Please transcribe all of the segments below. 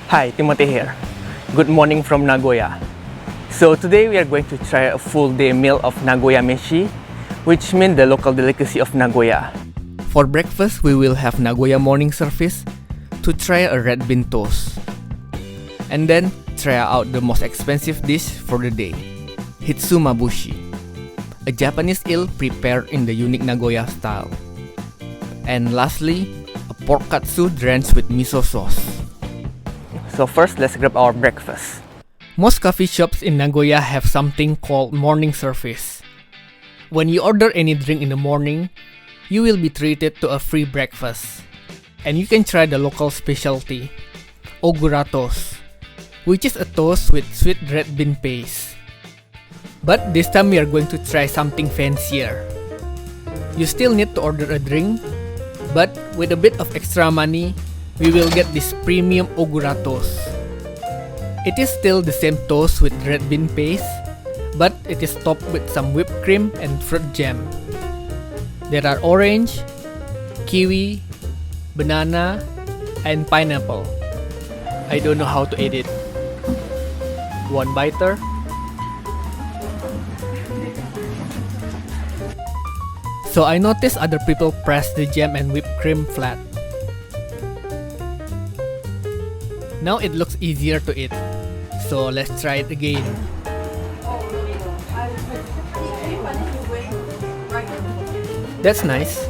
Hi, Timothy here. Good morning from Nagoya. So today we are going to try a full day meal of Nagoya meshi, which means the local delicacy of Nagoya. For breakfast, we will have Nagoya morning service to try a red bean toast. And then try out the most expensive dish for the day, Hitsumabushi, a Japanese eel prepared in the unique Nagoya style. And lastly, a pork katsu drenched with miso sauce. So first, let's grab our breakfast. Most coffee shops in Nagoya have something called morning service. When you order any drink in the morning, you will be treated to a free breakfast. And you can try the local specialty, Ogura Toast, which is a toast with sweet red bean paste. But this time we are going to try something fancier. You still need to order a drink, but with a bit of extra money, we will get this premium Ogura Toast. It is still the same toast with red bean paste, but it is topped with some whipped cream and fruit jam. There are orange, kiwi, banana, and pineapple. I don't know how to eat it. One biter. So I noticed other people press the jam and whipped cream flat. Now it looks easier to eat, so let's try it again. That's nice.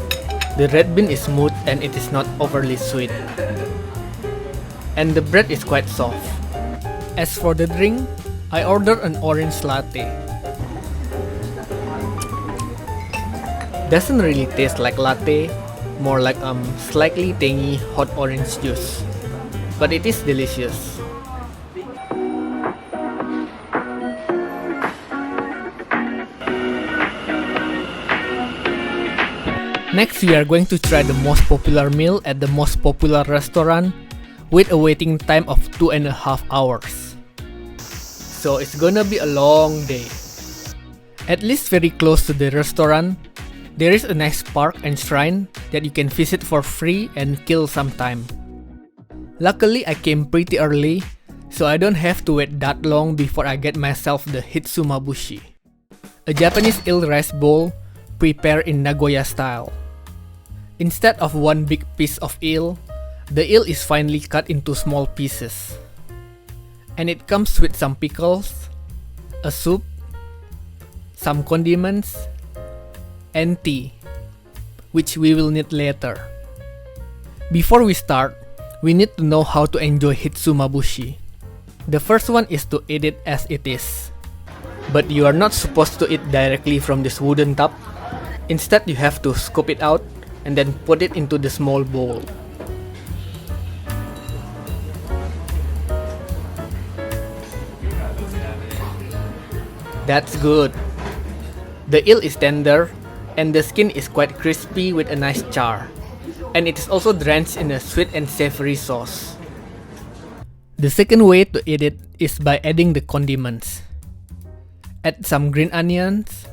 The red bean is smooth and it is not overly sweet. And the bread is quite soft. As for the drink, I ordered an orange latte. Doesn't really taste like latte, more like slightly tangy hot orange juice. But it is delicious. Next, we are going to try the most popular meal at the most popular restaurant with a waiting time of 2.5 hours. So it's gonna be a long day. At least very close to the restaurant, there is a nice park and shrine that you can visit for free and kill some time. Luckily, I came pretty early, so I don't have to wait that long before I get myself the Hitsumabushi, a Japanese eel rice bowl prepared in Nagoya style. Instead of one big piece of eel, the eel is finely cut into small pieces. And it comes with some pickles, a soup, some condiments, and tea, which we will need later. Before we start, we need to know how to enjoy Hitsumabushi. The first one is to eat it as it is. But you are not supposed to eat directly from this wooden tub. Instead, you have to scoop it out and then put it into the small bowl. That's good. The eel is tender and the skin is quite crispy with a nice char. And it is also drenched in a sweet and savory sauce. The second way to eat it is by adding the condiments. Add some green onions,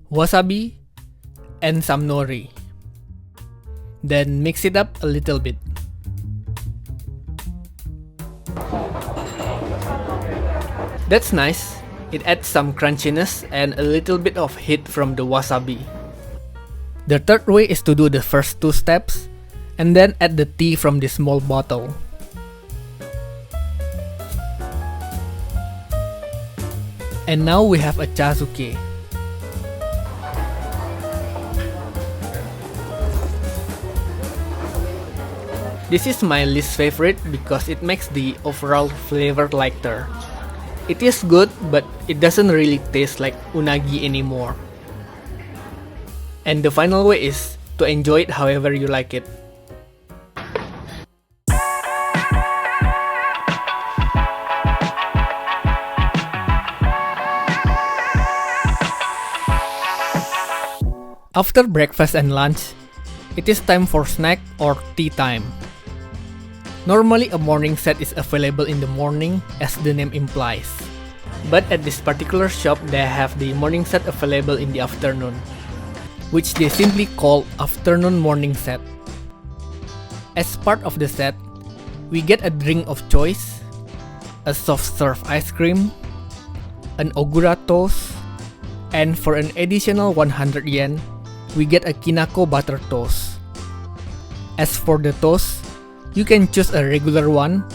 wasabi, and some nori. Then mix it up a little bit. That's nice. It adds some crunchiness and a little bit of heat from the wasabi. The third way is to do the first two steps and then add the tea from the small bottle. And now we have a chazuke. This is my least favorite because it makes the overall flavor lighter. It is good, but it doesn't really taste like unagi anymore. And the final way is to enjoy it however you like it. After breakfast and lunch, it is time for snack or tea time. Normally a morning set is available in the morning as the name implies. But at this particular shop they have the morning set available in the afternoon, which they simply call afternoon morning set. As part of the set, we get a drink of choice, a soft serve ice cream, an Ogura Toast, and for an additional 100 yen, we get a Kinako butter toast. As for the toast, you can choose a regular one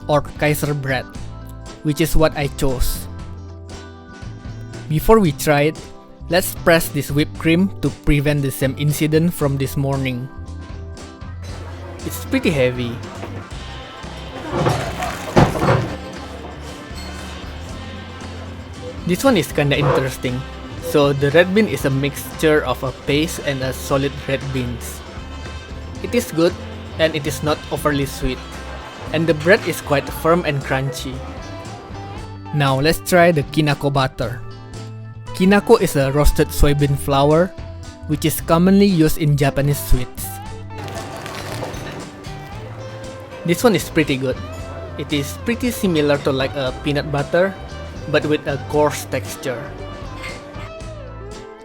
or Kaiser bread, which is what I chose. Before we try it, let's press this whipped cream to prevent the same incident from this morning. It's pretty heavy. This one is kinda interesting. So the red bean is a mixture of a paste and a solid red beans. It is good and it is not overly sweet. And the bread is quite firm and crunchy. Now let's try the Kinako butter. Kinako is a roasted soybean flour, which is commonly used in Japanese sweets. This one is pretty good. It is pretty similar to like a peanut butter, but with a coarse texture.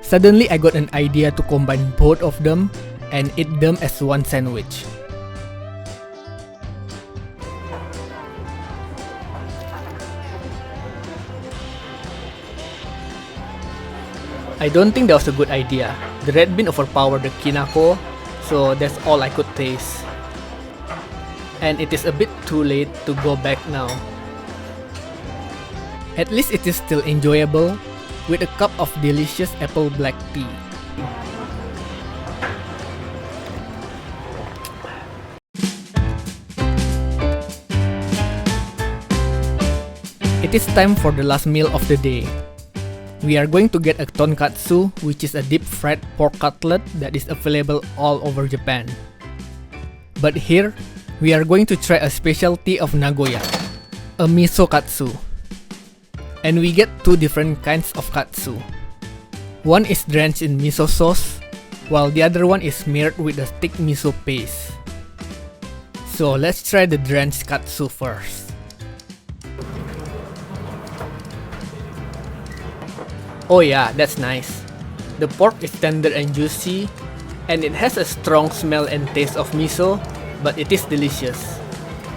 Suddenly I got an idea to combine both of them and eat them as one sandwich. I don't think that was a good idea. The red bean overpowered the Kinako, so that's all I could taste. And it is a bit too late to go back now. At least it is still enjoyable, with a cup of delicious apple black tea. It is time for the last meal of the day. We are going to get a tonkatsu, which is a deep fried pork cutlet that is available all over Japan. But here, we are going to try a specialty of Nagoya, a Misokatsu. And we get two different kinds of katsu. One is drenched in miso sauce, while the other one is smeared with a thick miso paste. So let's try the drenched katsu first. Oh yeah, that's nice. The pork is tender and juicy, and it has a strong smell and taste of miso, but it is delicious.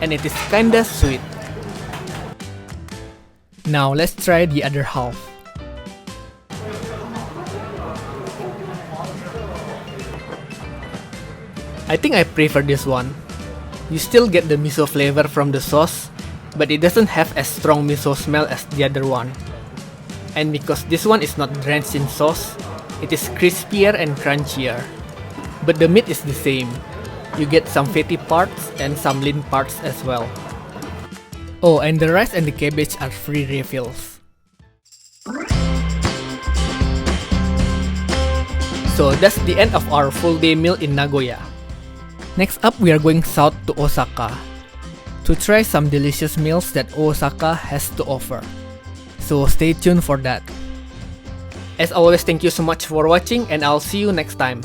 And it is kinda sweet. Now let's try the other half. I think I prefer this one. You still get the miso flavor from the sauce, but it doesn't have as strong miso smell as the other one. And because this one is not drenched in sauce, it is crispier and crunchier. But the meat is the same. You get some fatty parts and some lean parts as well. Oh, and the rice and the cabbage are free refills. So that's the end of our full day meal in Nagoya. Next up, we are going south to Osaka to try some delicious meals that Osaka has to offer. So stay tuned for that. As always, thank you so much for watching and I'll see you next time.